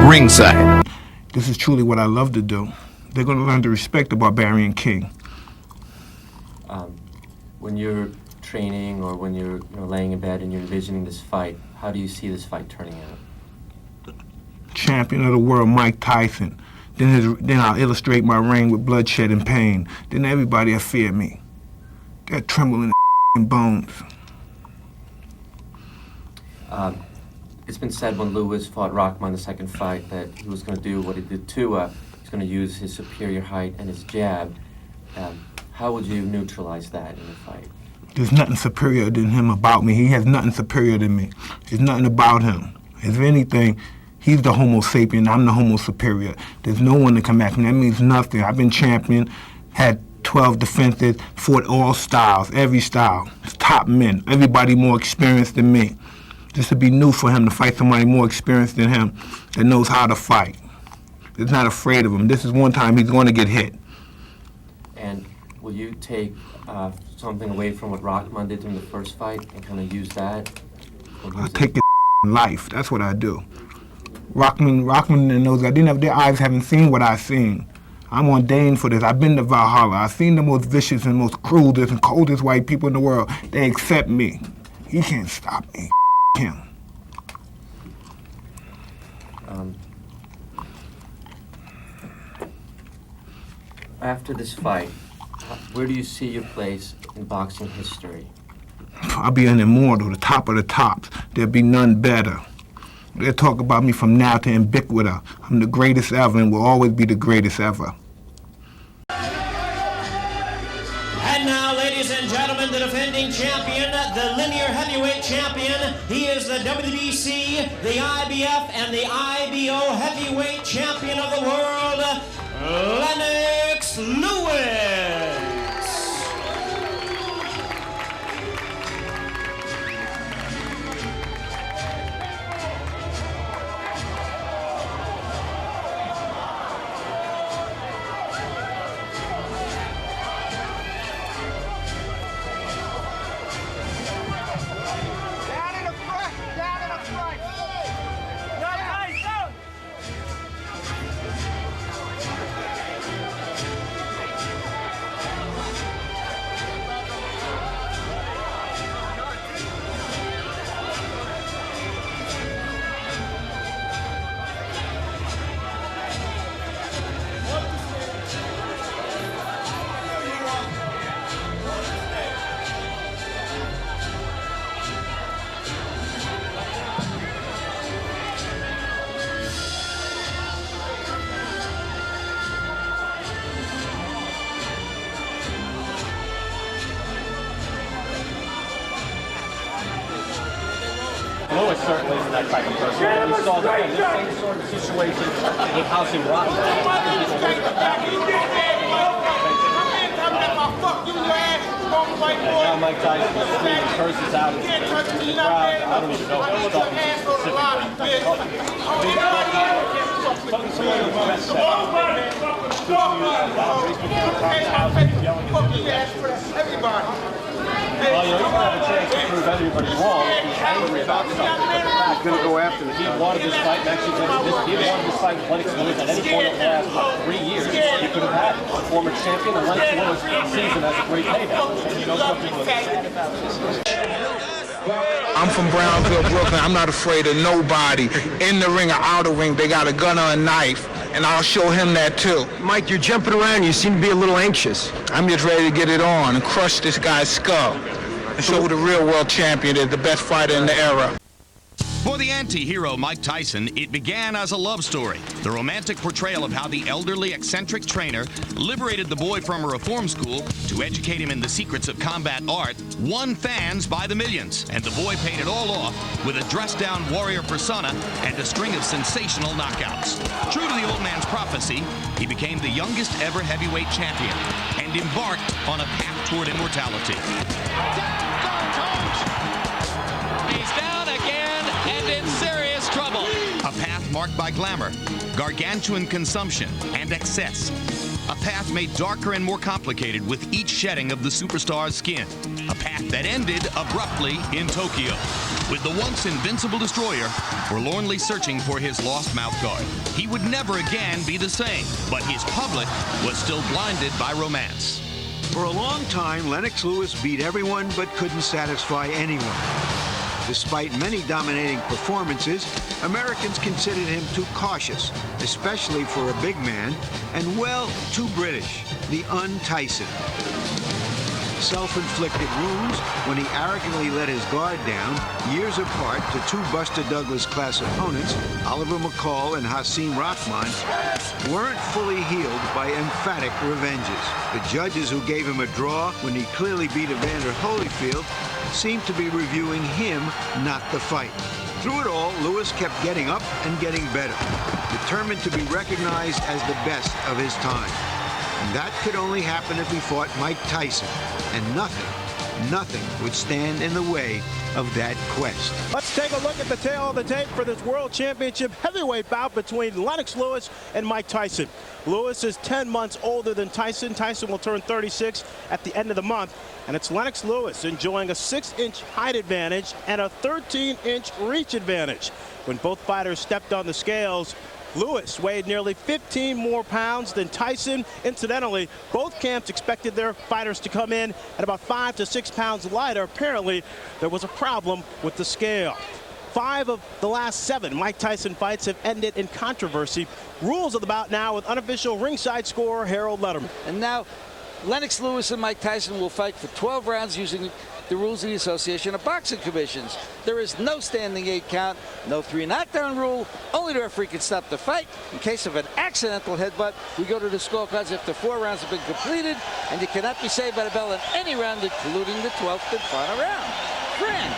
ringside. This is truly what I love to do. They're going to learn to respect the Barbarian King. When you're training or when you're laying in bed and you're envisioning this fight, how do you see this fight turning out? Champion of the world, Mike Tyson. Then I'll illustrate my reign with bloodshed and pain. Then everybody will fear me. They'll tremble in their bones. It's been said when Lewis fought Rockman the second fight that he was going to do what he did to he's going to use his superior height and his jab. How would you neutralize that in the fight? There's nothing superior than him about me. He has nothing superior than me. There's nothing about him. If anything, he's the Homo sapien, I'm the Homo superior. There's no one to come at me. That means nothing. I've been champion, had 12 defenses, fought all styles, every style. Top men, everybody more experienced than me. This would be new for him to fight somebody more experienced than him that knows how to fight. That's not afraid of him. This is one time he's going to get hit. And will you take something away from what Rockman did in the first fight and kind of use that? I take his life. That's what I do. Rockman and those guys, their eyes haven't seen what I've seen. I'm ordained for this. I've been to Valhalla. I've seen the most vicious and most cruelest and coldest white people in the world. They accept me. He can't stop me. Him. After this fight, where do you see your place in boxing history? I'll be an immortal, the top of the tops. There'll be none better. They'll talk about me from now to ubiquitous. I'm the greatest ever and will always be the greatest ever. And now, ladies and gentlemen, the defending champion, the linear heavyweight champion. He is the WBC, the IBF, and the IBO heavyweight champion of the world, Lennox Lewis. Lewis certainly isn't that type of person. We saw that in the same sort of situation with Housing Rock. Now Mike Tyson is screaming curses out in the crowd. I don't even know what he's talking specifically. Talking to someone who's dressed up. Well, you don't have a chance to prove everybody wrong if he's angry about something. He's going to go after this. He wanted this fight, and actually, he wanted this fight with Lennox Lewis at any point in the last 3 years. He could have had a former champion, and Lennox Lewis sees him as a great payback. You know something about this. I'm from Brownsville, Brooklyn. I'm not afraid of nobody. In the ring or out of the ring, they got a gun or a knife, and I'll show him that too. Mike, you're jumping around. You seem to be a little anxious. I'm just ready to get it on and crush this guy's skull and show who the real world champion is, the best fighter in the era. For the anti-hero Mike Tyson, it began as a love story. The romantic portrayal of how the elderly, eccentric trainer liberated the boy from a reform school to educate him in the secrets of combat art won fans by the millions. And the boy paid it all off with a dressed-down warrior persona and a string of sensational knockouts. True to the old man's prophecy, he became the youngest ever heavyweight champion and embarked on a path toward immortality. He's down again and in serious trouble. A path marked by glamour, gargantuan consumption, and excess. A path made darker and more complicated with each shedding of the superstar's skin. A path that ended abruptly in Tokyo, with the once invincible destroyer forlornly searching for his lost mouth guard. He would never again be the same, but his public was still blinded by romance. For a long time, Lennox Lewis beat everyone but couldn't satisfy anyone. Despite many dominating performances, Americans considered him too cautious, especially for a big man, and, well, too British, the un-Tyson. Self-inflicted wounds when he arrogantly let his guard down, years apart to two Buster Douglas-class opponents, Oliver McCall and Hasim Rahman, weren't fully healed by emphatic revenges. The judges who gave him a draw when he clearly beat Evander Holyfield seemed to be reviewing him, not the fight. Through it all, Lewis kept getting up and getting better, determined to be recognized as the best of his time. And that could only happen if he fought Mike Tyson, and nothing would stand in the way of that quest. Let's take a look at the tail of the tape for this World Championship heavyweight bout between Lennox Lewis and Mike Tyson. Lewis is 10 months older than Tyson. Tyson will turn 36 at the end of the month. And it's Lennox Lewis enjoying a 6-inch height advantage and a 13-inch reach advantage. When both fighters stepped on the scales, Lewis weighed nearly 15 more pounds than Tyson. Incidentally, both camps expected their fighters to come in at about 5 to 6 pounds lighter. Apparently, there was a problem with the scale. 5 of the last 7 Mike Tyson fights have ended in controversy. Rules of the bout now with unofficial ringside scorer Harold Letterman. And now, Lennox Lewis and Mike Tyson will fight for 12 rounds using the rules of the Association of Boxing Commissions. There is no standing 8 count, no 3 knockdown rule. Only the referee can stop the fight. In case of an accidental headbutt, we go to the scorecards after 4 rounds have been completed, and you cannot be saved by the bell in any round, including the 12th and final round. Fran.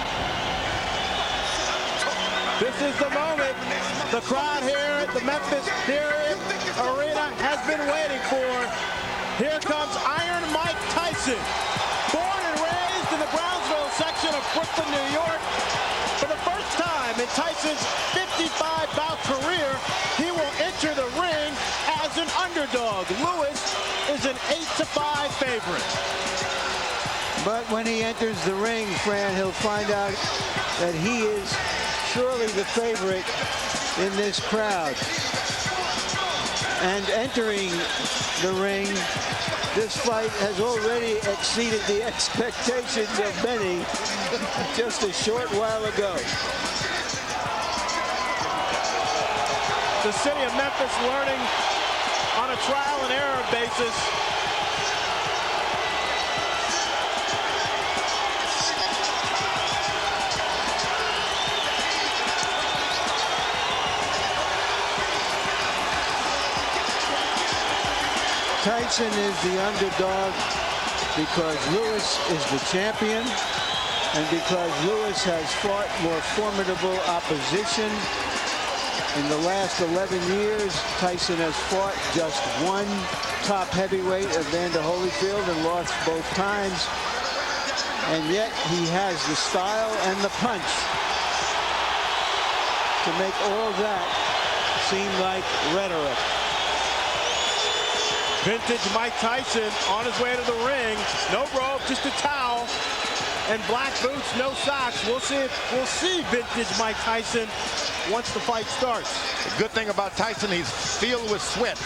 This is the moment the crowd here at the Memphis Arena has been waiting for. Here comes Iron Mike Tyson. Born and raised in the Brownsville section of Brooklyn, New York. For the first time in Tyson's 55-bout career, he will enter the ring as an underdog. Lewis is an 8-5 favorite. But when he enters the ring, Fran, he'll find out that he is surely the favorite in this crowd. And entering the ring, this fight has already exceeded the expectations of many just a short while ago. The city of Memphis learning on a trial and error basis. Tyson is the underdog because Lewis is the champion and because Lewis has fought more formidable opposition. In the last 11 years, Tyson has fought just one top heavyweight, Evander Holyfield, and lost both times. And yet he has the style and the punch to make all that seem like rhetoric. Vintage Mike Tyson on his way to the ring. No rope, just a towel. And black boots, no socks. We'll see vintage Mike Tyson once the fight starts. The good thing about Tyson, he's filled with sweat.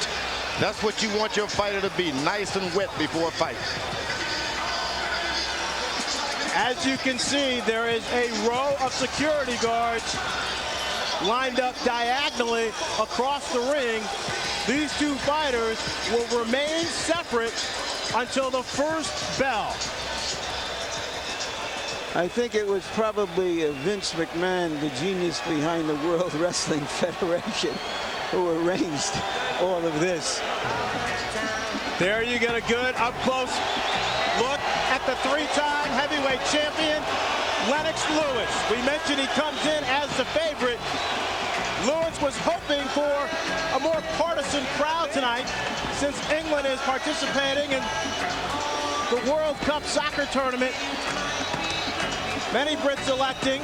That's what you want your fighter to be, nice and wet before a fight. As you can see, there is a row of security guards lined up diagonally across the ring. These two fighters will remain separate until the first bell. I think it was probably Vince McMahon, the genius behind the World Wrestling Federation, who arranged all of this. There you get a good up-close look at the 3-time heavyweight champion, Lennox Lewis. We mentioned he comes in as the favorite. Lewis was hoping for a more partisan crowd tonight since England is participating in the World Cup soccer tournament. Many Brits electing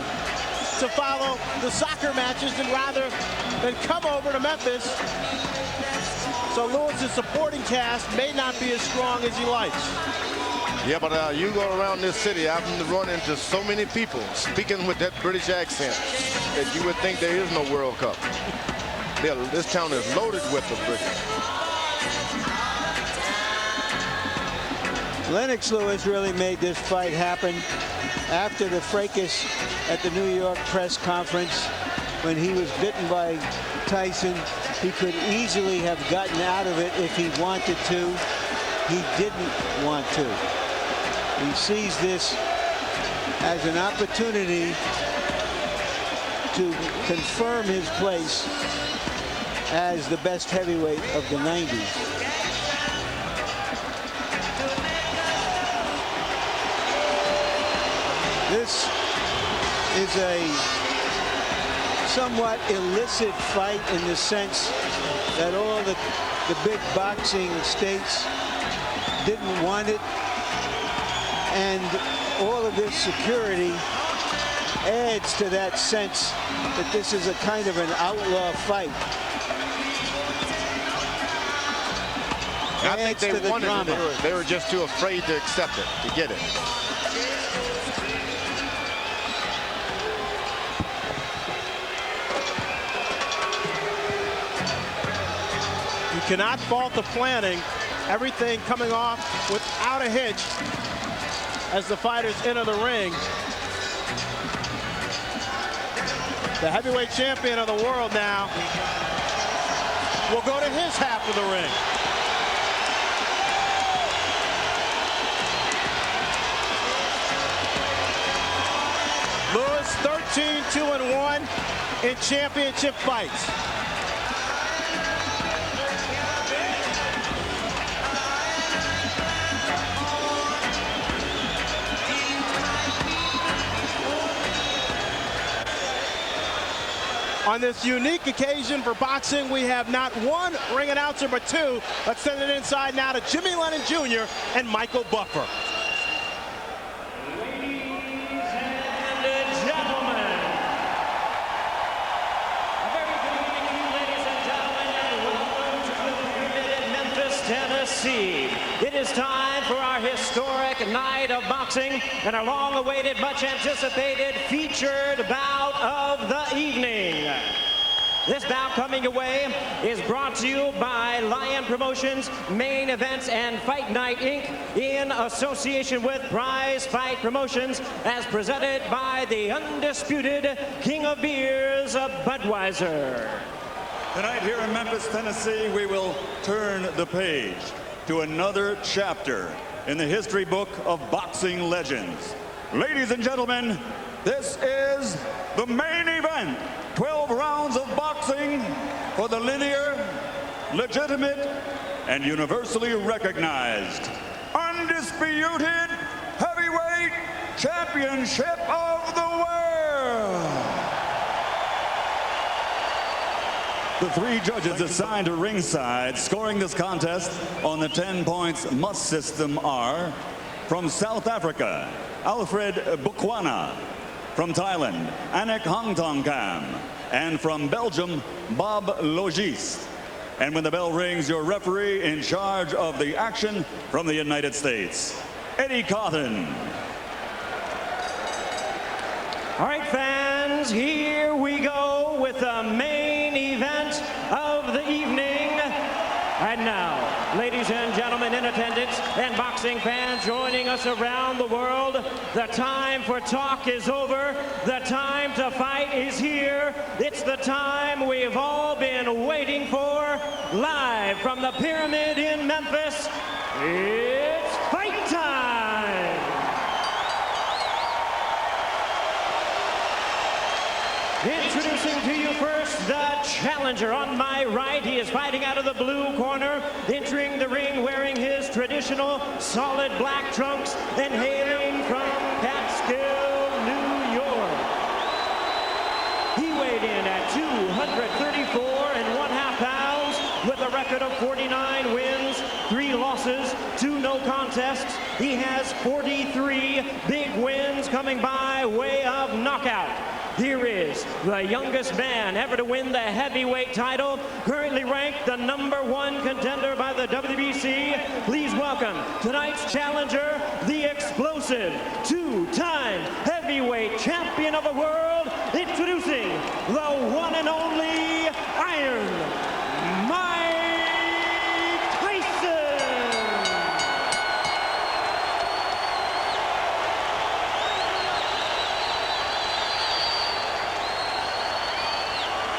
to follow the soccer matches rather than come over to Memphis. So Lewis's supporting cast may not be as strong as he likes. Yeah, but you go around this city, I've run into so many people speaking with that British accent that you would think there is no World Cup. This town is loaded with the British. Lennox Lewis really made this fight happen after the fracas at the New York press conference when he was bitten by Tyson. He could easily have gotten out of it if he wanted to. He didn't want to. He sees this as an opportunity to confirm his place as the best heavyweight of the 90s. This is a somewhat illicit fight in the sense that all the big boxing states didn't want it, and all of this security adds to that sense that this is a kind of an outlaw fight. I think they wanted it. They were just too afraid to accept it, to get it. You cannot fault the planning. Everything coming off without a hitch as the fighters enter the ring. The heavyweight champion of the world now will go to his half of the ring. Lewis 13-2-1 in championship fights. On this unique occasion for boxing, we have not one ring announcer but two. Let's send it inside now to Jimmy Lennon Jr. and Michael Buffer. Ladies and gentlemen, a very good evening to you, ladies and gentlemen, and welcome to the Pyramid in Memphis, Tennessee. It is time for our historic night of boxing and our long-awaited, much-anticipated featured bout of the evening. This bout coming away is brought to you by Lion Promotions, Main Events, and Fight Night, Inc. in association with Prize Fight Promotions, as presented by the undisputed King of Beers, Budweiser. Tonight here in Memphis, Tennessee, we will turn the page to another chapter in the history book of boxing legends. Ladies and gentlemen, this is the main event. 12 rounds of boxing for the linear, legitimate, and universally recognized, undisputed heavyweight championship of the world. The three judges assigned to ringside scoring this contest on the 10 points must system are from South Africa, Alfred Bukwana; from Thailand, Anik Hongtongkam; and from Belgium, Bob Logis. And when the bell rings, your referee in charge of the action from the United States, Eddie Cawthon. All right, fans, here we go with the main event of the evening. And now, ladies and gentlemen in attendance and boxing fans joining us around the world, the time for talk is over. The time to fight is here. It's the time we've all been waiting for. Live from the Pyramid in Memphis, it's fight time! Introducing to you first the challenger on my right. He is fighting out of the blue corner, entering the ring wearing his traditional solid black trunks and hailing from Catskill, New York. He weighed in at 234 1/2 pounds with a record of 49 wins, 3 losses, 2 no contests. He has 43 big wins coming by way of knockout. Here is is the youngest man ever to win the heavyweight title, currently ranked the #1 contender by the WBC. Please welcome tonight's challenger, the explosive two-time heavyweight champion of the world, introducing the one and only Iron Mike Tyson.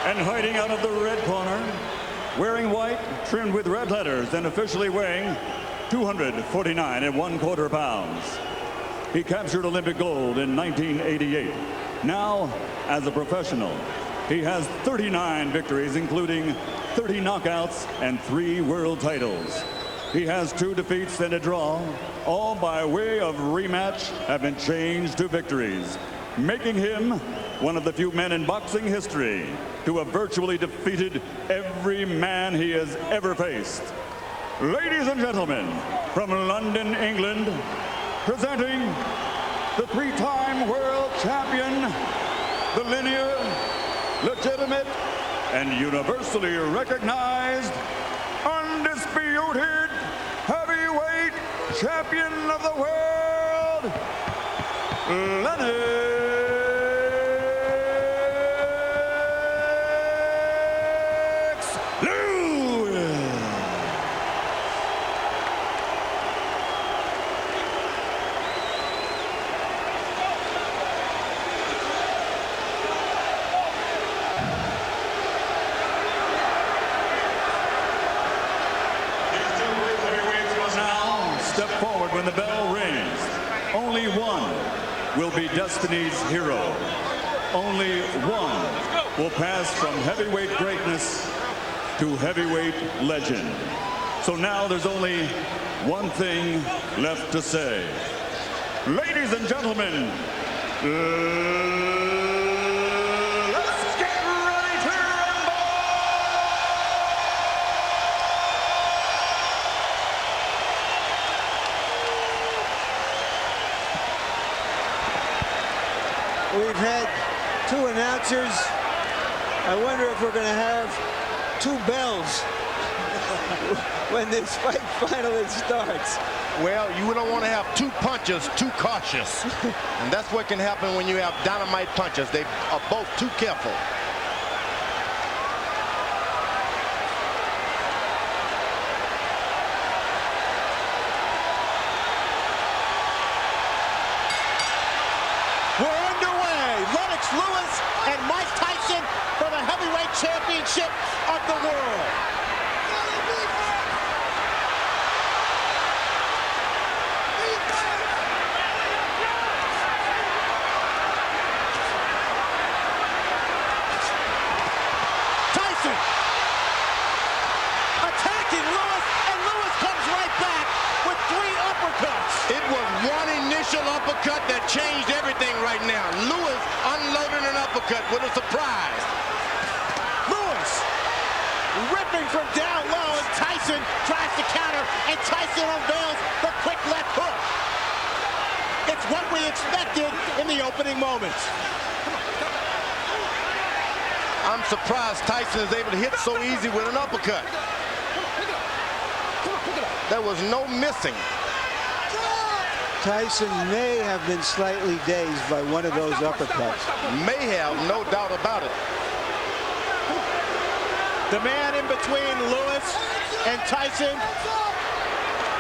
And hiding out of the red corner, wearing white, trimmed with red letters, and officially weighing 249 1/4 pounds. He captured Olympic gold in 1988. Now, as a professional, he has 39 victories, including 30 knockouts and 3 world titles. He has 2 defeats and a draw, all by way of rematch have been changed to victories, making him one of the few men in boxing history to have virtually defeated every man he has ever faced. Ladies and gentlemen, from London, England, presenting the 3-time world champion, the linear, legitimate, and universally recognized, undisputed heavyweight champion of the world, Lennox Lewis. Now, step forward when the bell rings. Only one will be Destiny's hero. Only one will pass from heavyweight greatness to heavyweight legend. So now there's only one thing left to say. Ladies and gentlemen, let's get ready to rumble! We've had 2 announcers. I wonder if we're going to have 2 bells when this fight finally starts. Well, you don't want to have 2 punches too cautious. And that's what can happen when you have dynamite punches. They are both too careful. We're underway. Lennox Lewis and Mike Tyson for the heavyweight championship of the world. Tyson attacking Lewis, and Lewis comes right back with 3 uppercuts. It was one initial uppercut that changed everything right now. Lewis unloaded an uppercut with a surprise. Lewis ripping from down low, and Tyson tries to counter, and Tyson unveils the quick left hook. It's what we expected in the opening moments. I'm surprised Tyson is able to hit so easy with an uppercut. There was no missing. Tyson may have been slightly dazed by one of those uppercuts. May have, no doubt about it. The man in between Lewis and Tyson,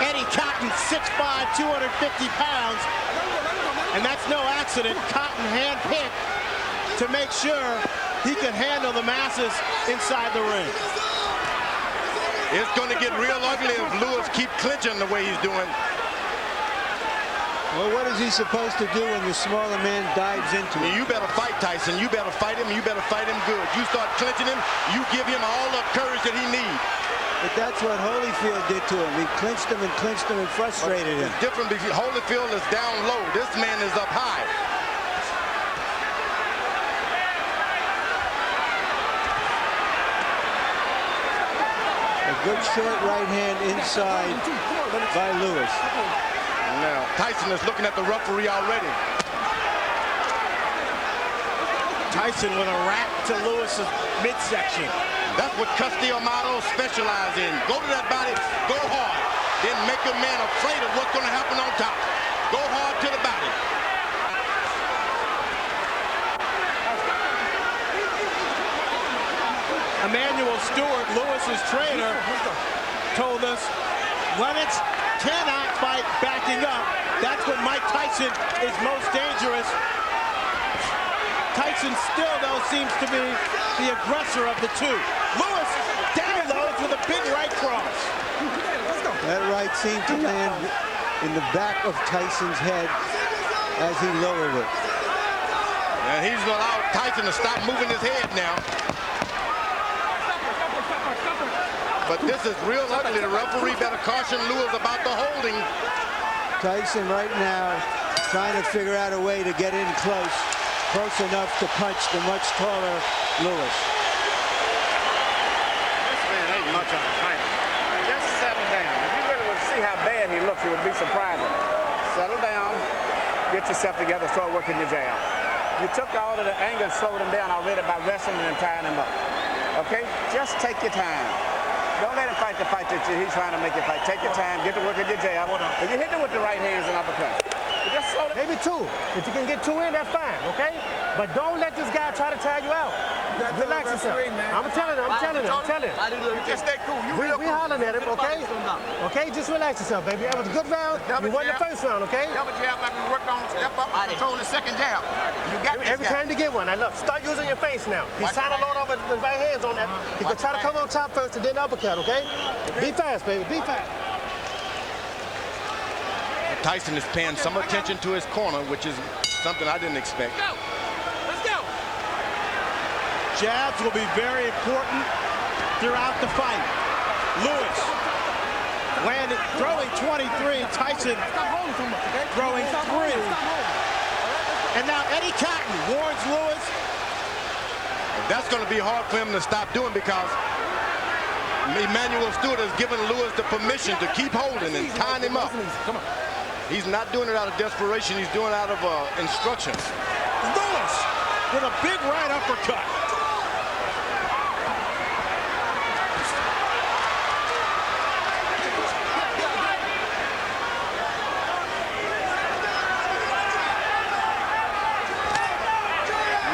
Eddie Cotton, 6'5", 250 pounds. And that's no accident. Cotton handpicked to make sure he could handle the masses inside the ring. It's going to get real ugly if Lewis keeps clinching the way he's doing. Well, what is he supposed to do when the smaller man dives into him? You better fight Tyson. You better fight him. You better fight him good. You start clinching him, you give him all the courage that he needs. But that's what Holyfield did to him. He clinched him and frustrated him. It's different because Holyfield is down low. This man is up high. A good short right hand inside by Lewis. Now, Tyson is looking at the referee already. Tyson with a rap to Lewis's midsection. That's what Amato specializes in. Go to that body, go hard, then make your man afraid of what's going to happen on top. Go hard to the body. Emmanuel Stewart, Lewis's trainer, told us Lennox cannot fight backing up. That's when Mike Tyson is most dangerous. Tyson still, though, seems to be the aggressor of the two. Lewis downloads with a big right cross. That right seemed to land in the back of Tyson's head as he lowered it. And he's allowed Tyson to stop moving his head now. But this is real ugly. The referee better caution Lewis about the holding. Tyson right now trying to figure out a way to get in close enough to punch the much taller Lewis. This man ain't much of a fighter. Just settle down. If you really would see how bad he looks, it would be surprising. Settle down, get yourself together, start working your jab. You took all of the anger and slowed him down already by wrestling and tying him up. Okay? Just take your time. Don't let him fight the fight that he's trying to make you fight. Take your time, get to work at your jab. If you hit him with the right hands and uppercuts. Just slow down. Maybe two. If you can get two in, that's fine, okay? But don't let this guy try to tire you out. Relax yourself. I'm telling him. Just stay cool. We hollering at him, okay? Okay, just relax yourself, baby. That was a good round. You won the first round, okay? Double jab like we worked on, step up, control the second jab. You got Every time you get one, I love. Start using your face now. He's trying to load up with the right hands on that. He can try to come on top first and then uppercut, okay? Be fast, baby. Be fast. Tyson is paying some attention to his corner, which is something I didn't expect. Let's go. Jabs will be very important throughout the fight. Lewis landed, throwing 23. Tyson throwing 3. And now Eddie Cotton warns Lewis. That's going to be hard for him to stop doing because Emmanuel Stewart has given Lewis the permission to keep holding and tying him up. Come on. He's not doing it out of desperation. He's doing it out of instruction. Lewis with a big right uppercut.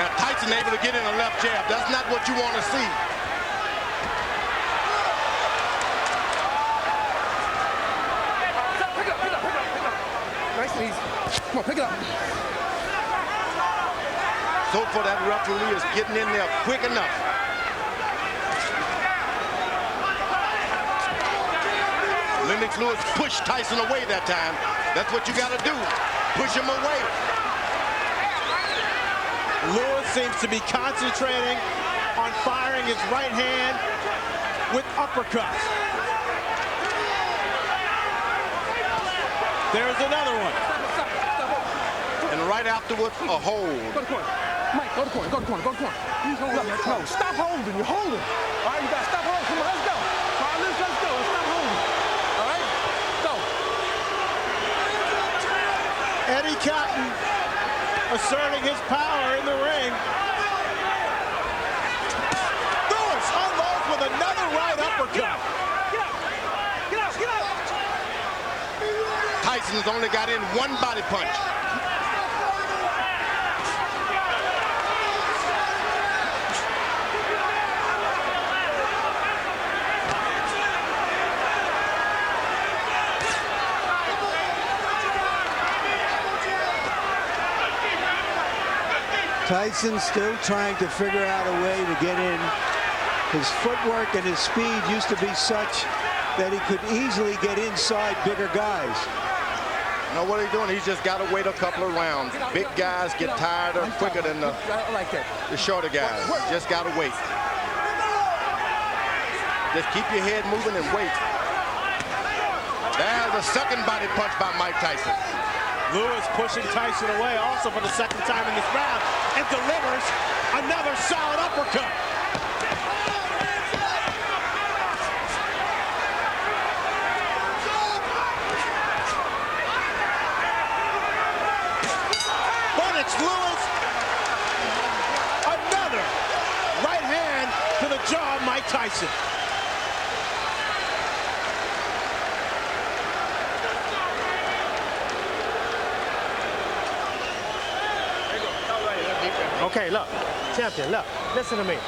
Now Tyson able to get in a left jab. That's not what you want to see. Come on, pick it up. So far, that referee is getting in there quick enough. Lennox Lewis pushed Tyson away that time. That's what you got to do. Push him away. Lewis seems to be concentrating on firing his right hand with uppercuts. There's another one. And right afterwards, a hold. Go to corner. Mike, go to corner, go to corner, go to corner. No, stop holding. You're holding. All right, you got to stop holding. Come on, let's go. All right, let's go. Let's stop holding. All right, go. Eddie Cotton asserting his power in the ring. Lewis unloads with another right uppercut. Get out. Tyson's only got in one body punch. Tyson still trying to figure out a way to get in. His footwork and his speed used to be such that he could easily get inside bigger guys. Now what he's doing, he's just got to wait a couple of rounds. Big guys get tired quicker than the shorter guys. Just got to wait. Just keep your head moving and wait. There's a second body punch by Mike Tyson. Lewis pushing Tyson away also for the second time in this round and delivers another solid uppercut. Lennox Lewis Tyson. Okay, look, champion, look, listen to me.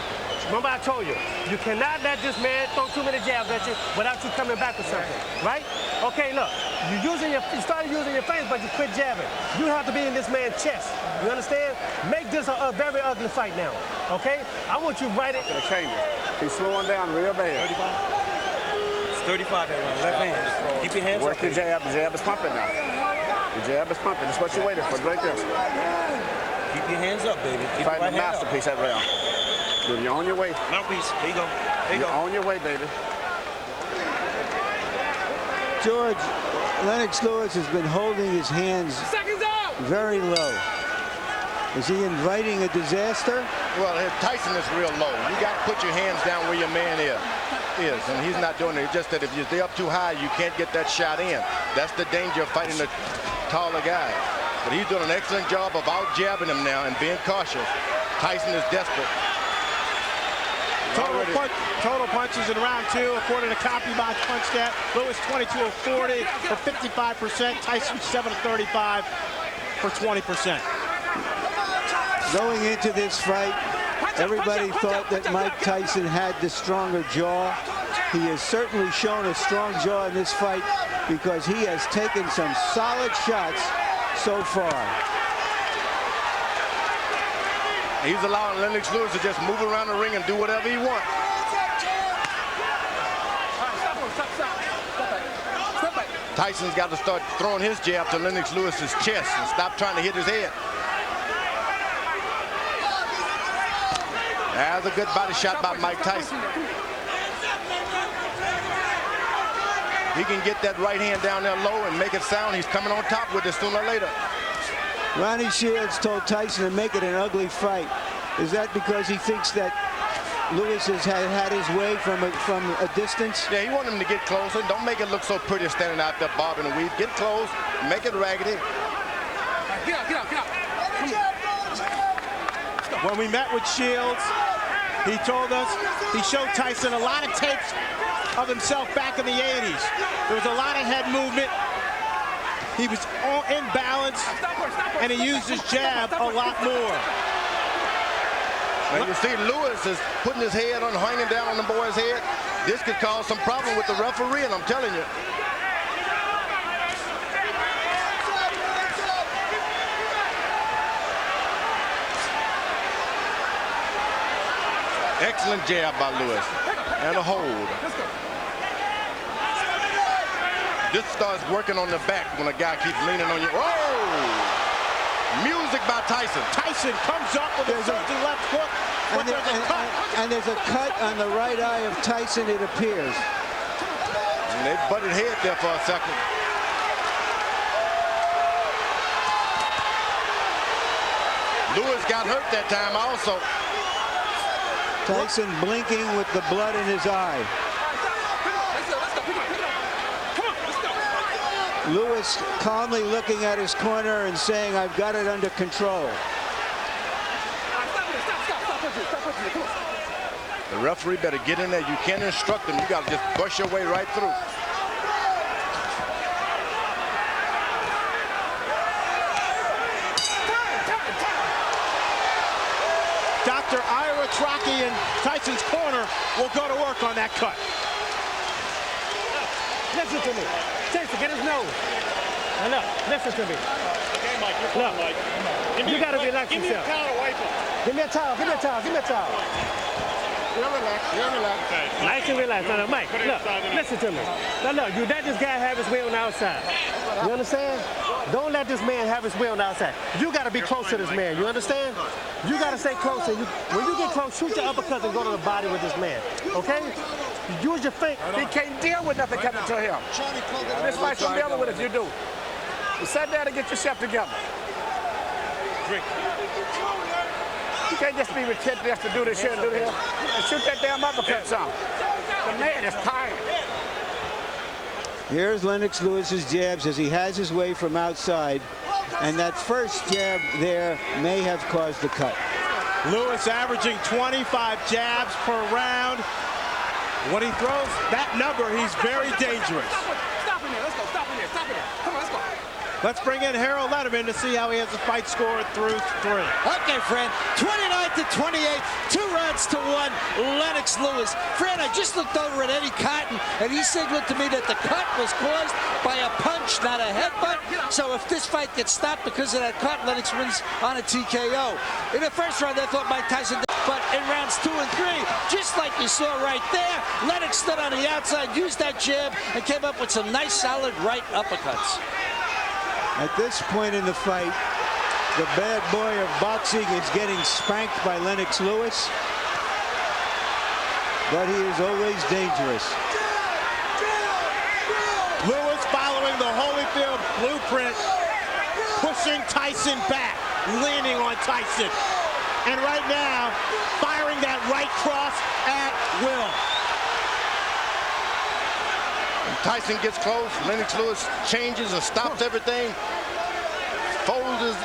Remember I told you, you cannot let this man throw too many jabs at you without you coming back with something, right? Okay, look, you started using your feints, but you quit jabbing. You have to be in this man's chest. You understand? Make this a very ugly fight now, okay? I want you right at the chamber. He's slowing down real bad. 35. It's 35 that one. Left hand. Keep your hands Work up. the jab. The jab is pumping now. The jab is pumping. That's what you waited for. Right there. Keep your hands up, baby. Keep Fighting right the masterpiece that round. You're on your way. Mouthpiece. There you go. There you You're go. on your way, baby. George, Lennox Lewis has been holding his hands very low. Is he inviting a disaster? Well, Tyson is real low. You got to put your hands down where your man is, and he's not doing it. It's just that if you're up too high, you can't get that shot in. That's the danger of fighting a taller guy. But he's doing an excellent job of out-jabbing him now and being cautious. Tyson is desperate. Total punches in round 2, according to CompuBox Punch Stat. Lewis 22 of 40 for 55%. Tyson 7 of 35 for 20%. Going into this fight, everybody thought that Mike Tyson had the stronger jaw. He has certainly shown a strong jaw in this fight because he has taken some solid shots so far. He's allowing Lennox Lewis to just move around the ring and do whatever he wants. Tyson's got to start throwing his jab to Lennox Lewis's chest and stop trying to hit his head. That's a good body shot by Mike Tyson. He can get that right hand down there low and make it sound. He's coming on top with it sooner or later. Ronnie Shields told Tyson to make it an ugly fight. Is that because he thinks that Lewis has had his way from a distance? Yeah, he wanted him to get closer. Don't make it look so pretty standing out there bobbing and weave. Get close, make it raggedy. Get out. When we met with Shields, he told us he showed Tyson a lot of tapes of himself back in the 80s. There was a lot of head movement. He was in balance, and he used his jab a lot more. And you see Lewis is putting his head on, hanging down on the boy's head. This could cause some problem with the referee, and I'm telling you. Excellent jab by Lewis. And a hold. This starts working on the back when a guy keeps leaning on you. Oh! Music by Tyson. Tyson comes up with a surging left hook, but there's a cut. And there's a cut on the right eye of Tyson, it appears. And they butted head there for a second. Lewis got hurt that time also. Tyson blinking with the blood in his eye. Lewis calmly looking at his corner and saying, I've got it under control. The referee better get in there. You can't instruct him. You got to just push your way right through. Dr. Ira Trocchi in Tyson's corner will go to work on that cut. Listen to me. Tyson, get his nose. Now look, listen to me. Okay, Mike, you're Look, Mike. you got to relax Give me a yourself. towel to wipe him. Give me a towel, give me a towel, give me a towel. You're relaxed. Okay. Nice and relaxed. Now, Mike, look, listen to me. Now, look, you let this guy have his way on the outside. You understand? Don't let this man have his way on the outside. You got to be close to this man. You understand? You got to stay close. When you get close, shoot your uppercuts and go to the body with this man. Okay? Use your feet. He can't deal with nothing coming to him. This fight's from dealing with if you do. You sit there to get yourself together. Drink. You can't just be retentive just to do this here and do this here. And shoot that damn uppercut some. The man is tired. Here's Lennox Lewis's jabs as he has his way from outside. And that first jab there may have caused the cut. Lewis averaging 25 jabs per round. When he throws that number, he's very dangerous. Stop in there. Let's go. Stop in there. Stop in there. Come on, let's go. Let's bring in Harold Letterman to see how he has the fight scored through 3. Okay, Fran, 29-28, 2 rounds to 1, Lennox Lewis. Fran, I just looked over at Eddie Cotton, and he signaled to me that the cut was caused by a punch, not a headbutt. So if this fight gets stopped because of that cut, Lennox wins on a TKO. In the first round, I thought Mike Tyson did, but in rounds 2 and 3, just like you saw right there, Lennox stood on the outside, used that jab, and came up with some nice, solid right uppercuts. At this point in the fight, the bad boy of boxing is getting spanked by Lennox Lewis, but he is always dangerous. Lewis following the Holyfield blueprint, pushing Tyson back, leaning on Tyson. And right now, firing that right cross at will. Tyson gets close, Lennox Lewis changes and stops everything. Folds his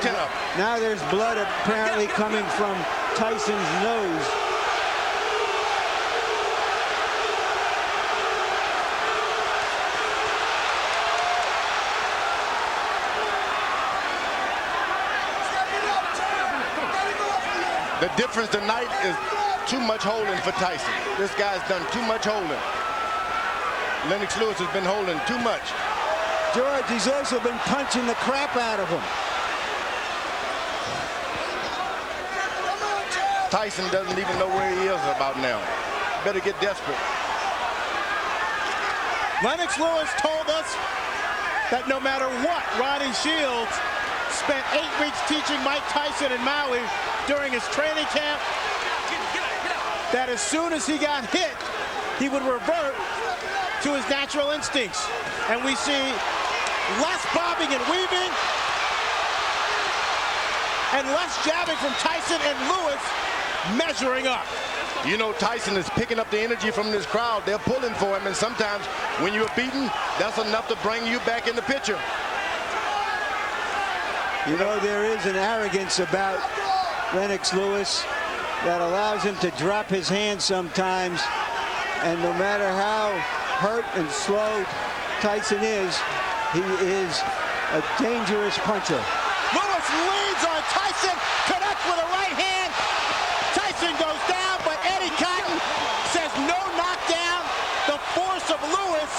chin up. Now there's blood apparently coming from Tyson's nose. The difference tonight is too much holding for Tyson. This guy's done too much holding. Lennox Lewis has been holding too much. George, he's also been punching the crap out of him. Tyson doesn't even know where he is about now. Better get desperate. Lennox Lewis told us that no matter what, Ronnie Shields spent 8 weeks teaching Mike Tyson in Maui during his training camp, that as soon as he got hit, he would revert to his natural instincts. And we see less bobbing and weaving and less jabbing from Tyson, and Lewis measuring up. You know, Tyson is picking up the energy from this crowd. They're pulling for him, and sometimes when you're beaten, that's enough to bring you back in the picture. You know, there is an arrogance about Lennox Lewis that allows him to drop his hands sometimes, and no matter how hurt and slow Tyson is, he is a dangerous puncher. Lewis leads on Tyson, connects with a right hand. Tyson goes down, but Eddie Cotton says no knockdown. The force of Lewis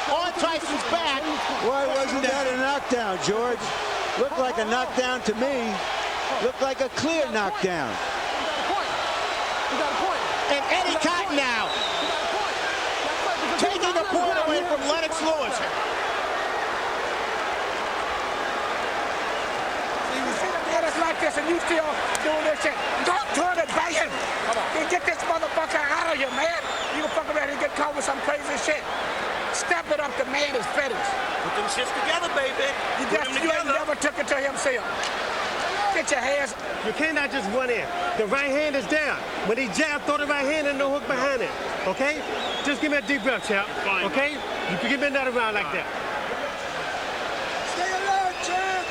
on Tyson's back. Why wasn't that a knockdown, George? Looked like a knockdown to me. Looked like a clear knockdown. And Eddie Cotton now taking the point away from Lennox Lewis. It's like this, and you still doing this shit. Don't turn it back in. Get this motherfucker out of here, man. You can fuck around and get caught with some crazy shit. Step it up, the man is finished. Put them shits together, baby. You never took it to himself. Get your hands. You cannot just run in. The right hand is down. When he jab, throw the right hand and no hook behind it. Okay? Just give me a deep breath, champ. Okay? You can give me another round like that. Stay alert, champ.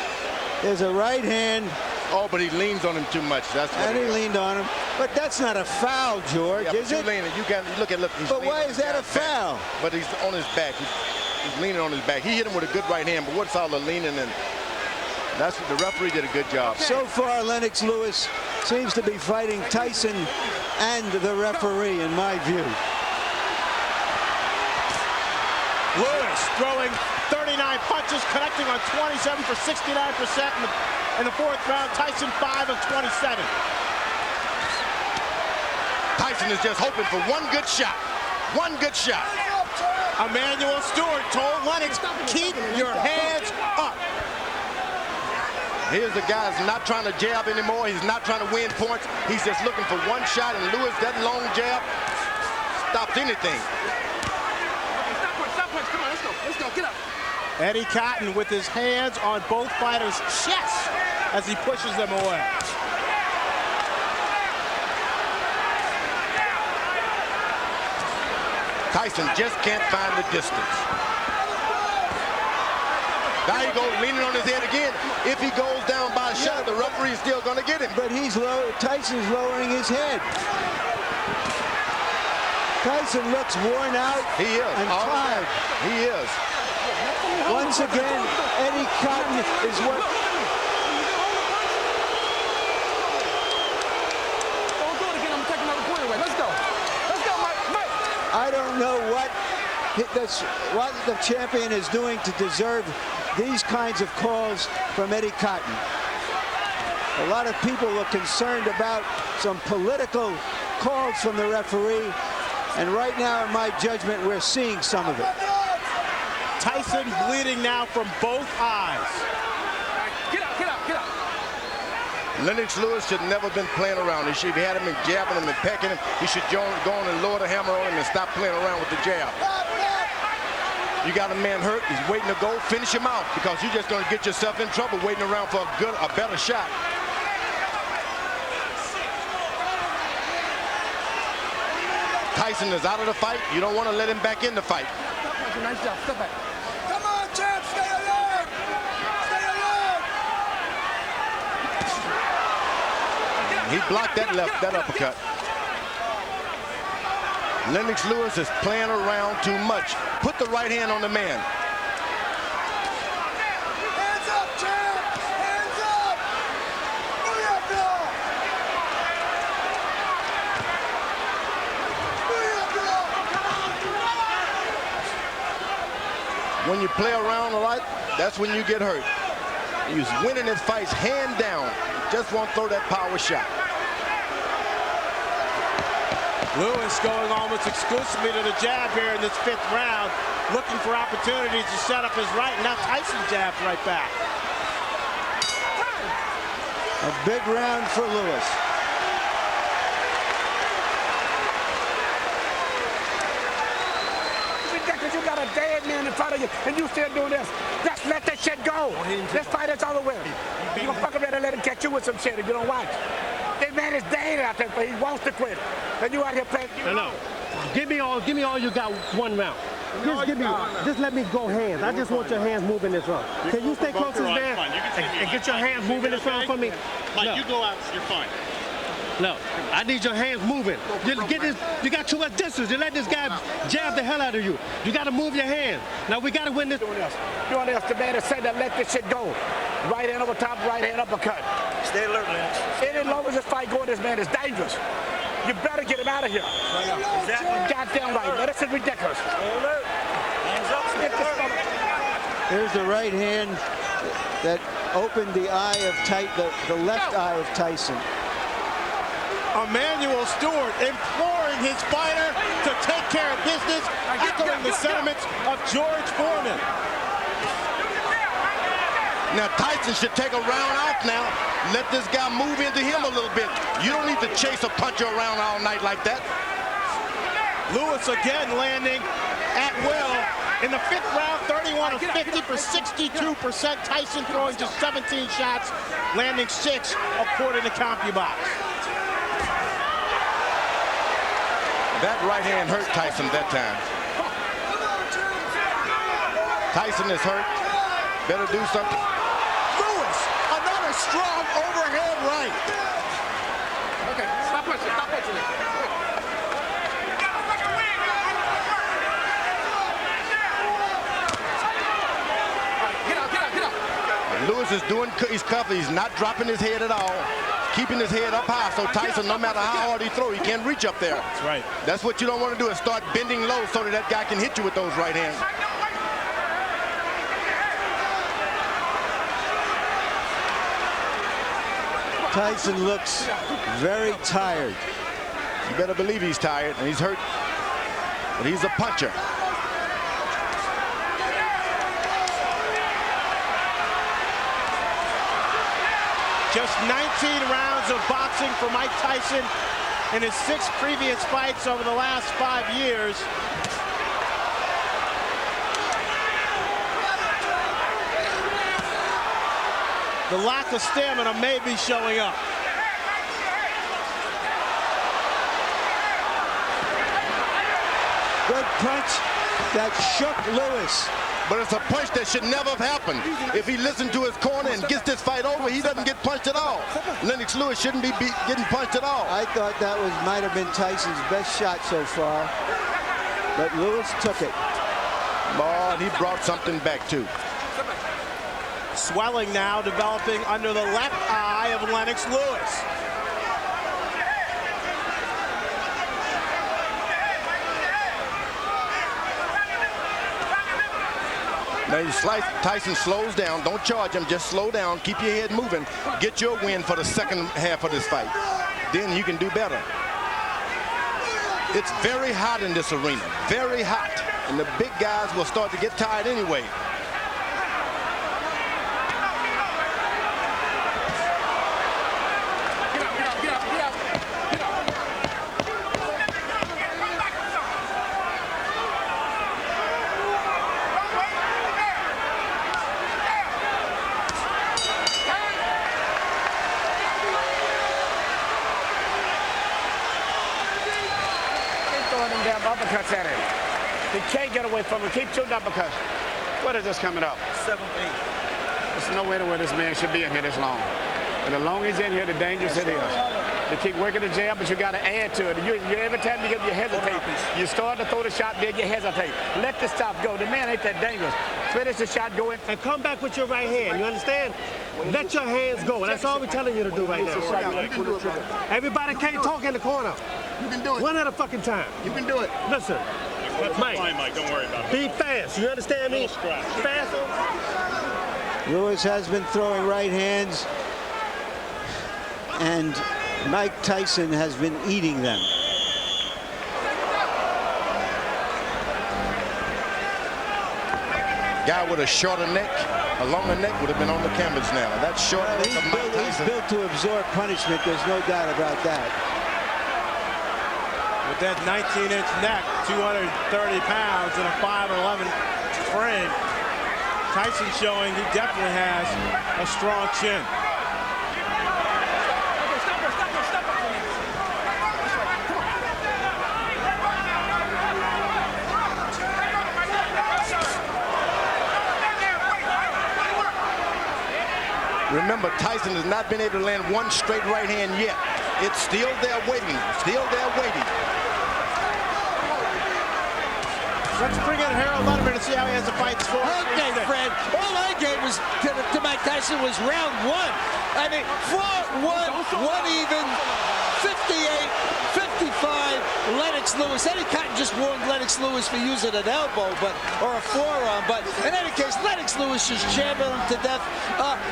There's a right hand. Oh, but he leans on him too much. That's what and he leaned on him. But that's not a foul, George, is it? Leaning. You can look. But why is that a foul? Back. But he's on his back. He's leaning on his back. He hit him with a good right hand. But what's all the leaning and? That's the referee did a good job. So far, Lennox Lewis seems to be fighting Tyson and the referee, in my view. Lewis throwing 39 punches, connecting on 27 for 69% in the 4th round. Tyson 5 of 27. Tyson is just hoping for one good shot. One good shot. Emmanuel Stewart told Lennox, keep your hands up. Here's the guy who's not trying to jab anymore. He's not trying to win points. He's just looking for one shot, and Lewis, that long jab stopped anything. Stop punch. Come on, let's go. Get up. Eddie Cotton with his hands on both fighters' chests as he pushes them away. Tyson just can't find the distance. Now he goes leaning on his head again. If he goes down by a shot, the referee is still going to get him. But Tyson's lowering his head. Tyson looks worn out He is. and All tired. right. He is. Once again, Eddie Cotton is what... Don't do it again. I'm taking another point away. Let's go. Let's go, Mike. I don't know what the champion is doing to deserve these kinds of calls from Eddie Cotton. A lot of people were concerned about some political calls from the referee, and right now, in my judgment, we're seeing some of it. Tyson bleeding now from both eyes. Get out, get out, get out. Lennox Lewis should never been playing around. He should have had him and jabbing him and pecking him. He should go on and lower the hammer on him and stop playing around with the jab. You got a man hurt. He's waiting to go. Finish him out, because you're just going to get yourself in trouble waiting around for a better shot. Tyson is out of the fight. You don't want to let him back in the fight. Nice job. Step back. Come on, champ. Stay alert. Stay alert. He blocked that uppercut. Lennox Lewis is playing around too much. Put the right hand on the man. Hands up, champ. Hands up. Booyah, When you play around a lot, that's when you get hurt. He's winning his fights hand down. Just won't throw that power shot. Lewis going almost exclusively to the jab here in this 5th round, looking for opportunities to set up his right. Now Tyson jabs right back. A big round for Lewis. Because you got a dead man in front of you, and you still doing this. Just let that shit go. This fight is over with. You gonna fuck around and let him catch you with some shit if you don't watch. This man is dead out there, but he wants to quit. And you out here playing. No. Give me all you got 1 round. Just let me go hands. I just want your hands moving this round. Can you stay close to this man and get your hands moving this round for me? Like, you go out, you're fine. No, I need your hands moving. You got too much distance. You let this guy jab the hell out of you. You got to move your hands. Now we got to win this. Doing this. The man has said that let this shit go. Right hand over top, right hand uppercut. Stay alert, Lance. Any longer this fight going, this man is dangerous. You better get him out of here. Exactly. Goddamn right. Now, this is ridiculous. Stay alert. Hands up. Stay alert. Here's the right hand that opened the eye of the left eye of Tyson. Emmanuel Stewart imploring his fighter to take care of business, echoing the sentiments of George Foreman. Now Tyson should take a round off now. Let this guy move into him a little bit. You don't need to chase a puncher around all night like that. Lewis again landing at will. In the 5th round, 31 of 50 for 62%. Tyson throwing just 17 shots, landing 6 according to CompuBox. That right hand hurt Tyson that time. Tyson is hurt. Better do something. Lewis, another strong overhand right. Okay, stop punching. Stop punching. Get out. Lewis is doing, he's cuffing. He's not dropping his head at all. Keeping his head up high, so Tyson, no matter how hard he throws, he can't reach up there. That's right. That's what you don't want to do, is start bending low so that guy can hit you with those right hands. Tyson looks very tired. You better believe he's tired, and he's hurt, but he's a puncher. Just 19 rounds of boxing for Mike Tyson in his 6 previous fights over the last 5 years. The lack of stamina may be showing up. Good punch that shook Lewis. But it's a punch that should never have happened. If he listened to his corner and gets this fight over, he doesn't get punched at all. Lennox Lewis shouldn't be getting punched at all. I thought that might have been Tyson's best shot so far, but Lewis took it. Oh, and he brought something back too. Swelling now developing under the left eye of Lennox Lewis. Now Tyson slows down. Don't charge him. Just slow down. Keep your head moving. Get your win for the second half of this fight. Then you can do better. It's very hot in this arena. Very hot. And the big guys will start to get tired anyway. Uppercuts at him. He can't get away from him. Keep shooting uppercuts. What is this coming up? 7-8. There's no way to where this man should be in here this long. And the longer he's in here, the dangerous it is. You keep working the jab, but you got to add to it. Every time you hesitate, you start to throw the shot, then you hesitate. Let the stop go. The man ain't that dangerous. Finish the shot, go in. And come back with your right hand. You understand? Let your hands go. That's all we're telling you to do right now. You can do it, brother. Everybody can't talk in the corner. You can do it. One at a fucking time. You can do it. Listen, Mike. Fine, Mike. Don't worry about it. Be fast. You understand me? Fast. Lewis has been throwing right hands, and Mike Tyson has been eating them. Guy with a shorter neck, a longer neck would have been on the canvas now. That short neck of Mike Tyson. He's built to absorb punishment. There's no doubt about that. With that 19-inch neck, 230 pounds, and a 5'11" frame, Tyson showing he definitely has a strong chin. Remember, Tyson has not been able to land one straight right hand yet. It's still there waiting, still there waiting. Let's bring in Harold Letterman and see how he has the fight for. Okay, Fred. All I gave was to Mike Tyson was round one. I mean, 4-1, one even, 58, 55, Lennox Lewis. Eddie Cotton just warned Lennox Lewis for using an elbow, or a forearm. But in any case, Lennox Lewis just jabbing him to death.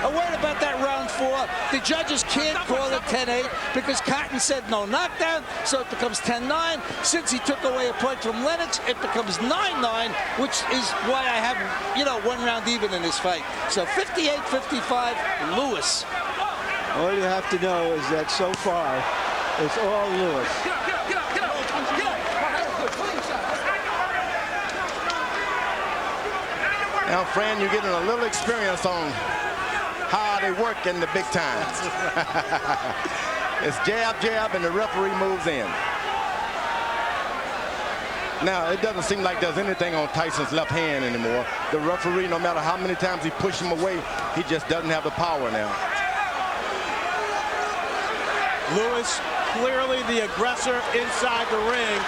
A word about that round 4. The judges can't call it 10-8 because Cotton said no knockdown, so it becomes 10-9. Since he took away a point from Lennox, it becomes 9-9, which is why I have, one round even in this fight. So 58-55, Lewis. All you have to know is that so far, it's all Lewis. Now, Fran, you're getting a little experience on how they work in the big time. It's jab, jab, and the referee moves in. Now, it doesn't seem like there's anything on Tyson's left hand anymore. The referee, no matter how many times he pushes him away, he just doesn't have the power now. Lewis, clearly the aggressor inside the ring.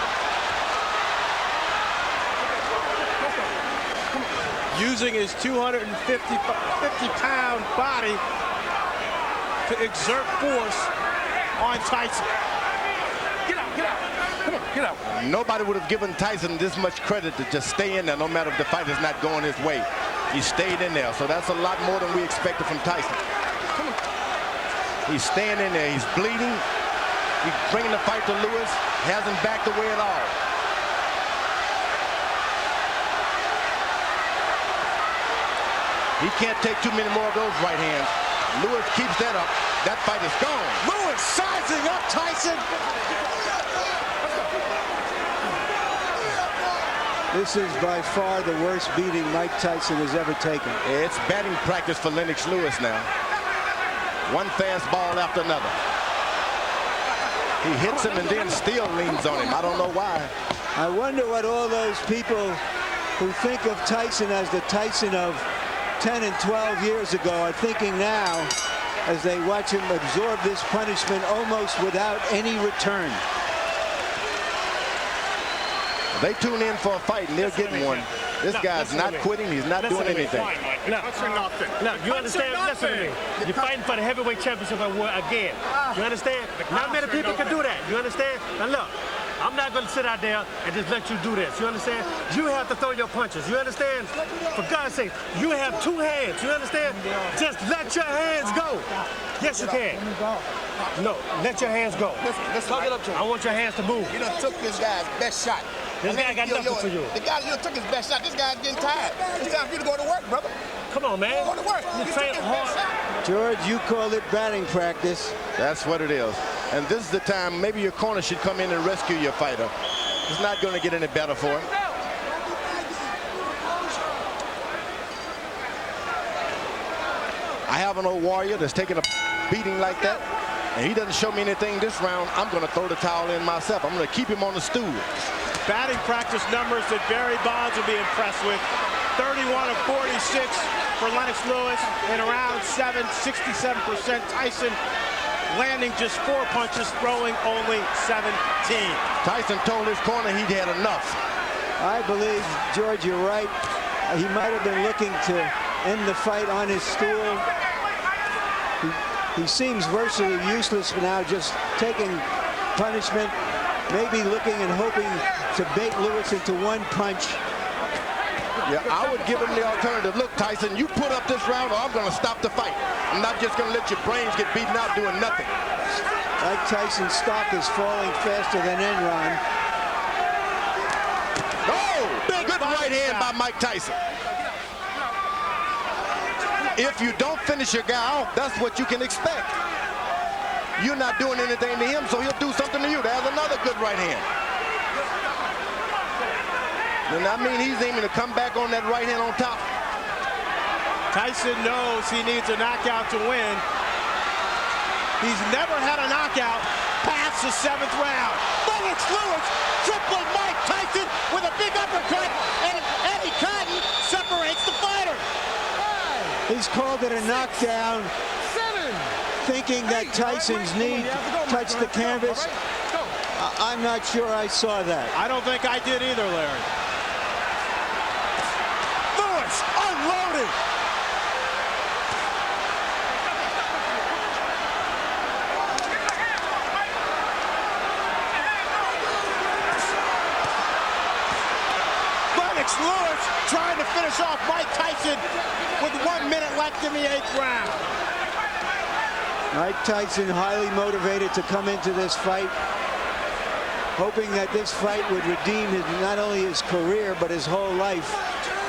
Using his 250-pound body to exert force on Tyson. Get out, get out. Come on, get out. Nobody would have given Tyson this much credit to just stay in there no matter if the fight is not going his way. He stayed in there, so that's a lot more than we expected from Tyson. He's staying in there. He's bleeding. He's bringing the fight to Lewis. Hasn't backed away at all. He can't take too many more of those right hands. Lewis keeps that up. That fight is gone. Lewis sizing up Tyson. This is by far the worst beating Mike Tyson has ever taken. It's batting practice for Lennox Lewis now. One fastball after another. He hits him and then still leans on him. I don't know why. I wonder what all those people who think of Tyson as the Tyson of 10 and 12 years ago are thinking now, as they watch him absorb this punishment almost without any return. They tune in for a fight and they're getting one. This guy's not quitting. He's not doing anything. Look, you understand? Listen to me. You're fighting for the heavyweight championship again. You understand? Not many people can do that. You understand? Now look, I'm not going to sit out there and just let you do this. You understand? You have to throw your punches. You understand? For God's sake, you have 2 hands. You understand? Just let your hands go. Yes, you can. No, let your hands go. Listen, I want your hands to move. You done took this guy's best shot. This guy got nothing for you. The guy you took his best shot. This guy's getting tired. It's time for you to go to work, brother. Come on, man. Go to work. You train hard. George, you called it batting practice. That's what it is. And this is the time maybe your corner should come in and rescue your fighter. It's not going to get any better for him. I have an old warrior that's taking a beating like that, and he doesn't show me anything this round. I'm going to throw the towel in myself. I'm going to keep him on the stool. Batting practice numbers that Barry Bonds will be impressed with. 31 of 46 for Lennox Lewis in around 67%. Tyson landing just 4 punches, throwing only 17. Tyson told his corner he'd had enough. I believe, George, you're right. He might have been looking to end the fight on his stool. He seems virtually useless for now, just taking punishment, maybe looking and hoping to bait Lewis into one punch. Yeah, I would give him the alternative. Look, Tyson, you put up this round or I'm going to stop the fight. I'm not just going to let your brains get beaten out doing nothing. Mike Tyson's stock is falling faster than Enron. Oh, good right hand by Mike Tyson. If you don't finish your guy off, that's what you can expect. You're not doing anything to him, so he'll do something to you. There's another good right hand. And I mean, he's aiming to come back on that right hand on top. Tyson knows he needs a knockout to win. He's never had a knockout past the 7th round. Lennox Lewis tripling Mike Tyson with a big uppercut, and Eddie Cotton separates the fighter. He's called it a knockdown, thinking that Tyson's knee touched the canvas. I'm not sure I saw that. I don't think I did either, Larry. Lewis unloaded. Lennox Lewis trying to finish off Mike Tyson with 1 minute left in the 8th round. Mike Tyson highly motivated to come into this fight, hoping that this fight would redeem not only his career, but his whole life.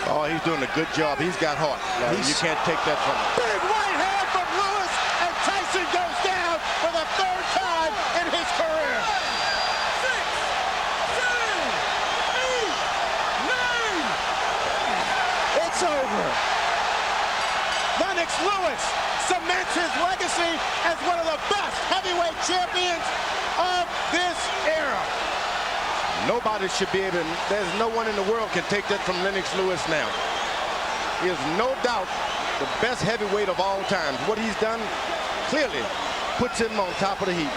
Oh, he's doing a good job. He's got heart. You can't take that from him. Big right hand from Lewis, and Tyson goes down for the 3rd time in his career. 6, 7, 8, 9. It's over. Lennox Lewis cements his legacy as one of the best heavyweight champions of this era. Nobody should be able to, there's no one in the world can take that from Lennox Lewis now. He is no doubt the best heavyweight of all time. What he's done clearly puts him on top of the heap.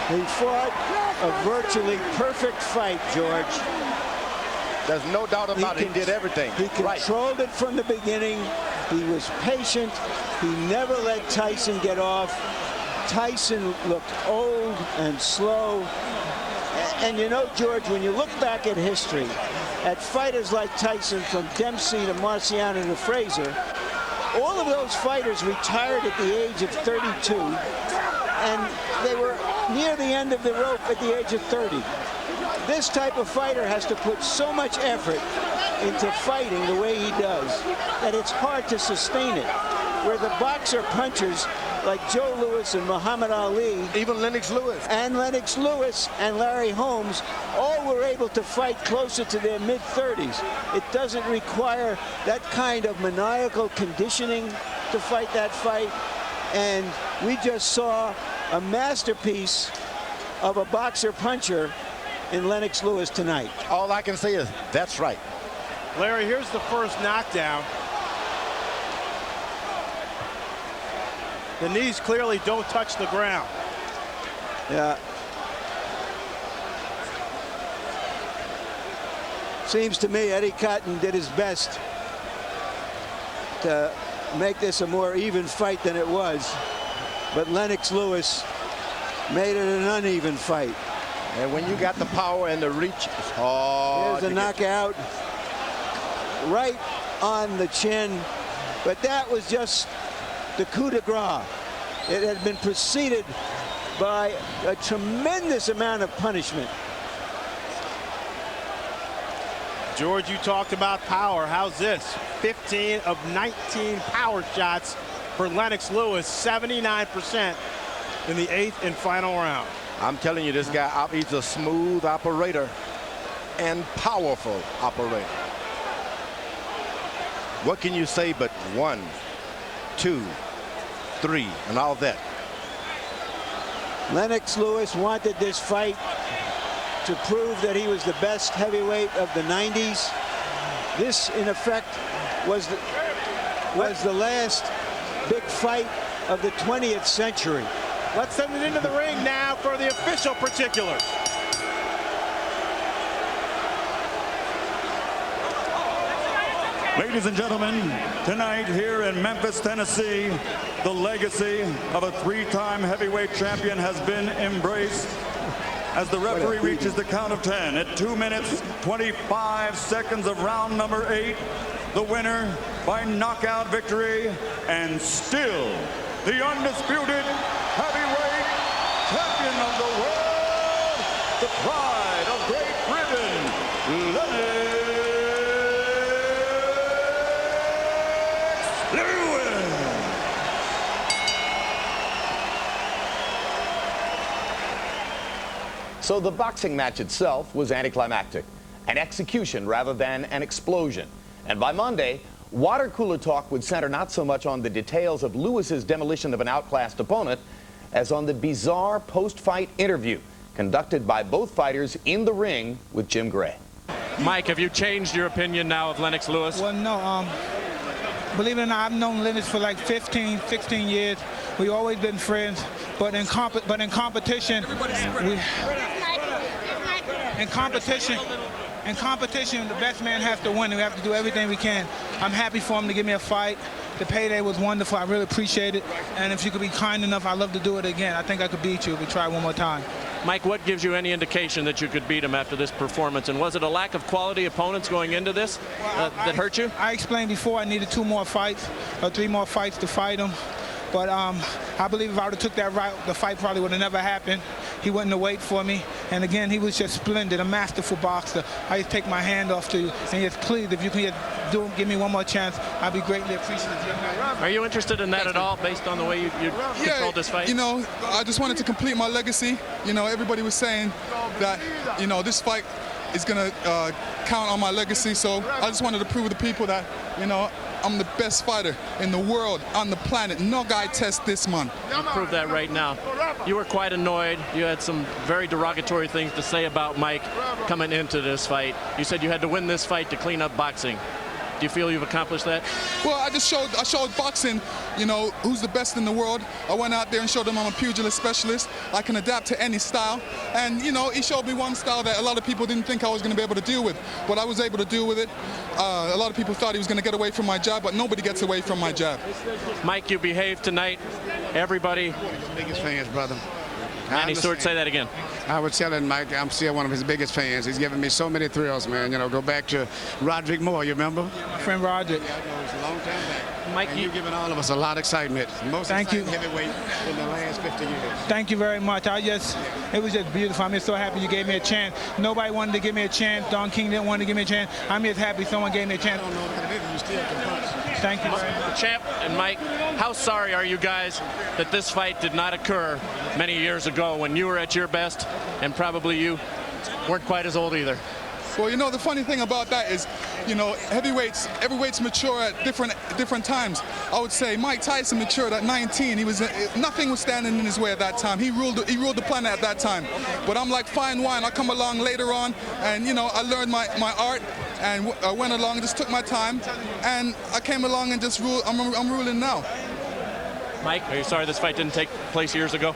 He fought a virtually perfect fight, George. There's no doubt about it. He did everything. He controlled it from the beginning. He was patient. He never let Tyson get off. Tyson looked old and slow. And you know, George, when you look back at history, at fighters like Tyson, from Dempsey to Marciano to Frazier, all of those fighters retired at the age of 32, and they were near the end of the rope at the age of 30. This type of fighter has to put so much effort into fighting the way he does that it's hard to sustain it. Where the boxer punchers like Joe Louis and Muhammad Ali, even Lennox Lewis and Larry Holmes, all were able to fight closer to their mid-30s. It doesn't require that kind of maniacal conditioning to fight that fight. And we just saw a masterpiece of a boxer puncher in Lennox Lewis tonight. All I can say is that's right. Larry, here's the first knockdown. The knees clearly don't touch the ground. Yeah. Seems to me Eddie Cotton did his best to make this a more even fight than it was. But Lennox Lewis made it an uneven fight. And when you got the power and the reach, it's hard. There's a knockout right on the chin. But that was just the coup de grace. It had been preceded by a tremendous amount of punishment. George, you talked about power. How's this? 15 of 19 power shots for Lennox Lewis, 79% in the 8th and final round. I'm telling you, this guy, he's a smooth operator and powerful operator. What can you say but 1, 2, 3, and all that? Lennox Lewis wanted this fight to prove that he was the best heavyweight of the 90s. This, in effect, was the last big fight of the 20th century. Let's send it into the ring now for the official particulars. Ladies and gentlemen, tonight here in Memphis, Tennessee, the legacy of a 3-time heavyweight champion has been embraced as the referee reaches the count of 10 at 2 minutes, 25 seconds of round number 8. The winner by knockout victory and still the undisputed heavyweight champion of the world, the pride of Great Britain, Lennox Lewis. So the boxing match itself was anticlimactic, an execution rather than an explosion. And by Monday, water cooler talk would center not so much on the details of Lewis's demolition of an outclassed opponent as on the bizarre post-fight interview conducted by both fighters in the ring with Jim Gray. Mike, have you changed your opinion now of Lennox Lewis? Well, no. Believe it or not, I've known Lennox for like 15, 16 years. We've always been friends, but in competition, in competition, the best man has to win. We have to do everything we can. I'm happy for him to give me a fight. The payday was wonderful. I really appreciate it. And if you could be kind enough, I'd love to do it again. I think I could beat you if we try one more time. Mike, what gives you any indication that you could beat him after this performance? And was it a lack of quality opponents going into this that hurt you? I explained before I needed 2 more fights or 3 more fights to fight him. But I believe if I would have took that route, the fight probably would have never happened. He wouldn't have waited for me. And again, he was just splendid, a masterful boxer. I just take my hand off to you. And just please, if you can give me one more chance, I'd be greatly appreciative. Are you interested in that at all, based on the way you controlled this fight? You know, I just wanted to complete my legacy. You know, everybody was saying that, you know, this fight is going to count on my legacy. So I just wanted to prove to the people that, you know, I'm the best fighter in the world, on the planet. No guy tests this, man. You proved that right now. You were quite annoyed. You had some very derogatory things to say about Mike coming into this fight. You said you had to win this fight to clean up boxing. Do you feel you've accomplished that? Well, I showed boxing, you know, who's the best in the world. I went out there and showed them I'm a pugilist specialist. I can adapt to any style. And, you know, he showed me one style that a lot of people didn't think I was going to be able to deal with. But I was able to deal with it. A lot of people thought he was going to get away from my jab, but nobody gets away from my jab. Mike, you behaved tonight. Everybody. Biggest fans, brother. Manny Stewart, say that again. I was telling Mike, I'm still one of his biggest fans. He's given me so many thrills, man. You know, go back to Roderick Moore, you remember? My friend Roderick. Yeah, I know, it's a long time back. Mike, and you've given all of us a lot of excitement. Most exciting heavyweight in the last 50 years. Thank you very much. It was just beautiful. I'm just so happy you gave me a chance. Nobody wanted to give me a chance. Don King didn't want to give me a chance. I'm just happy someone gave me a chance. I don't know what it is. You still can punch. Thank you very much. Champ and Mike, how sorry are you guys that this fight did not occur many years ago when you were at your best and probably you weren't quite as old either? Well, you know, the funny thing about that is, you know, heavyweights mature at different times. I would say Mike Tyson matured at 19. Nothing was standing in his way at that time. He ruled the planet at that time. But I'm like fine wine. I come along later on, and you know, I learned my art, and I went along, just took my time, and I came along and just ruled. I'm ruling now. Mike, are you sorry this fight didn't take place years ago?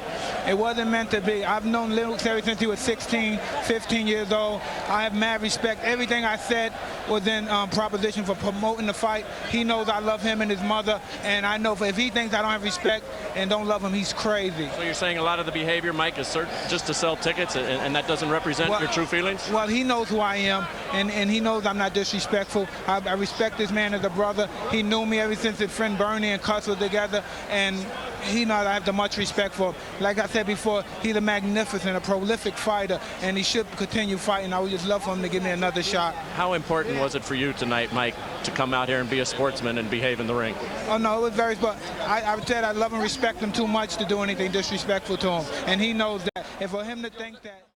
It wasn't meant to be. I've known Luke ever since he was 16, 15 years old. I have mad respect. Everything I said was in proposition for promoting the fight. He knows I love him and his mother, and I know if he thinks I don't have respect and don't love him, he's crazy. So you're saying a lot of the behavior, Mike, is just to sell tickets, and that doesn't represent your true feelings? Well, he knows who I am, and he knows I'm not disrespectful. I respect this man as a brother. He knew me ever since his friend Bernie and Cuss were together, and he knows I have the much respect for him. Like I said before, he's a magnificent, a prolific fighter, and he should continue fighting. I would just love for him to give me another shot. How important was it for you tonight, Mike, to come out here and be a sportsman and behave in the ring? Oh, no, it was very, but I said I love and respect him too much to do anything disrespectful to him. And he knows that. And for him to think that...